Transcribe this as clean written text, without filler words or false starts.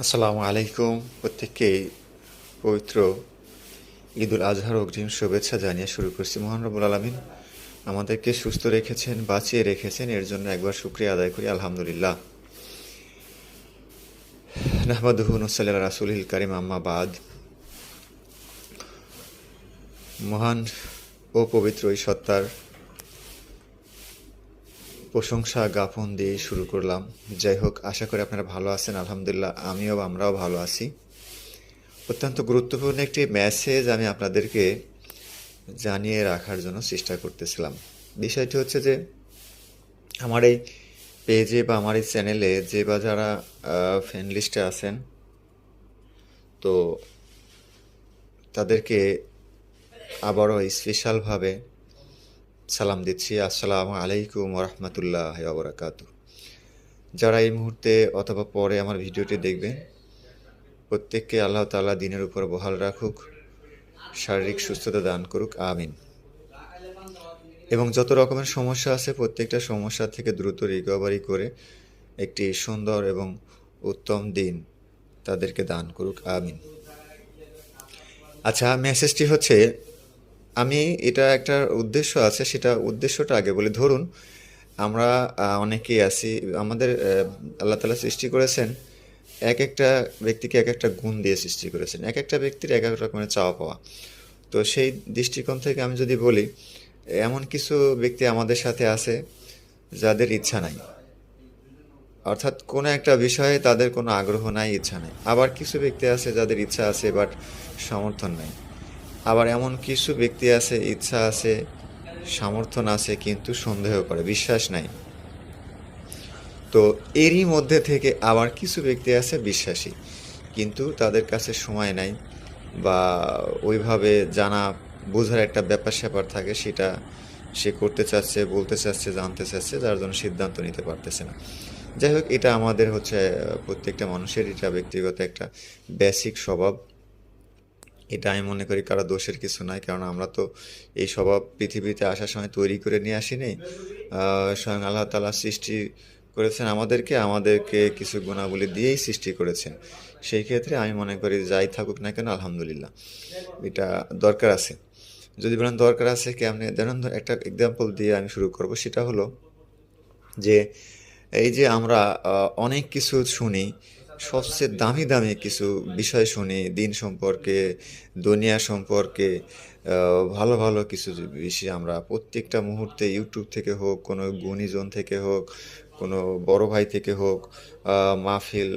আসসালামু আলাইকুম। প্রত্যেককেই পবিত্র ঈদুল আজহার অগ্রিম শুভেচ্ছা জানিয়ে শুরু করছি। মহান রব্বুল আলামিন আমাদেরকে সুস্থ রেখেছেন, বাঁচিয়ে রেখেছেন, এর জন্য একবার শুকরিয়া আদায় করি আলহামদুলিল্লাহ। নাহমাদুহু নুসাল্লি আলা রাসূলিল কারীম, আম্মা বাদ। মহান ও পবিত্র এই সত্তার প্রশংসা জ্ঞাপন দিয়ে শুরু করলাম। যাই হোক, আশা করি আপনারা ভালো আছেন। আলহামদুলিল্লাহ আমরাও ভালো আছি। অত্যন্ত গুরুত্বপূর্ণ একটি মেসেজ আমি আপনাদেরকে জানিয়ে রাখার জন্য চেষ্টা করতেছিলাম। বিষয়টি হচ্ছে যে আমার এই পেজে বা আমার এই চ্যানেলে যে বা যারা ফ্রেন্ড লিস্টে আছেন, তো তাদেরকে আবারও স্পেশালভাবে সালাম দিচ্ছি। আসসালামু আলাইকুম ওরহমতুল্লাহ ওবরাকাতু। যারা এই মুহূর্তে অথবা পরে আমার ভিডিওটি দেখবেন, প্রত্যেককে আল্লাহ তাআলা দিনের উপর বহাল রাখুক, শারীরিক সুস্থতা দান করুক, আমিন। এবং যত রকমের সমস্যা আছে প্রত্যেকটা সমস্যা থেকে দ্রুত রিকভারি করে একটি সুন্দর এবং উত্তম দিন তাদেরকে দান করুক, আমিন। আচ্ছা, মেসেজটি হচ্ছে, আমি এটা একটা উদ্দেশ্য আছে, সেটা উদ্দেশ্যটা আগে বলি। ধরুন আমরা অনেকেই আছি, আমাদের আল্লাহ তাআলা সৃষ্টি করেছেন, এক একটা ব্যক্তিকে এক একটা গুণ দিয়ে সৃষ্টি করেছেন, এক একটা ব্যক্তির এক এক রকমের চাওয়া পাওয়া। তো সেই দৃষ্টিকোণ থেকে আমি যদি বলি, এমন কিছু ব্যক্তি আমাদের সাথে আছে যাদের ইচ্ছা নাই, অর্থাৎ কোনো একটা বিষয়ে তাদের কোনো আগ্রহ নাই, ইচ্ছা নাই। আবার কিছু ব্যক্তি আছে যাদের ইচ্ছা আছে বাট সমর্থন নাই। আবার এমন কিছু ব্যক্তি আছে, ইচ্ছা আছে, সমর্থন আছে, কিন্তু সন্দেহ করে, বিশ্বাস নাই। তো এরই মধ্যে থেকে আবার কিছু ব্যক্তি আছে বিশ্বাসী, কিন্তু তাদের কাছে সময় নাই বা ওইভাবে জানা বোঝার একটা ব্যাপার স্যাপার থাকে, সেটা সে করতে চাচ্ছে, বলতে চাচ্ছে, জানতে চাচ্ছে, যার জন্য সিদ্ধান্ত নিতে পারতেছে না। যাই হোক, এটা আমাদের হচ্ছে প্রত্যেকটা মানুষের এটা ব্যক্তিগত একটা বেসিক স্বভাব। এটা আমি মনে করি কারো দোষের কিছু নাই, কারণ আমরা তো এই স্বভাব পৃথিবীতে আসার সময় তৈরি করে নিয়ে আসিনি। স্বয়ং আল্লাহ তাআলা সৃষ্টি করেছেন আমাদেরকে কিছু গুণাবলী দিয়েই সৃষ্টি করেছেন। সেই ক্ষেত্রে আমি মনে করি যাই থাকুক না কেন আলহামদুলিল্লাহ, এটা দরকার আছে। যদি বলেন দরকার আছে কেমনে, যেমন একটা এক্সাম্পল দিয়ে আমি শুরু করব। সেটা হলো যে এই যে আমরা অনেক কিছু শুনি, সবচেয়ে দামি দামি কিছু বিষয় শুনি, দিন সম্পর্কে, দুনিয়া সম্পর্কে, ভালো ভালো কিছু বিষয় আমরা প্রত্যেকটা মুহূর্তে ইউটিউব থেকে হোক, কোনো গুণীজন থেকে হোক, কোনো বড় ভাই থেকে হোক, মাহফিল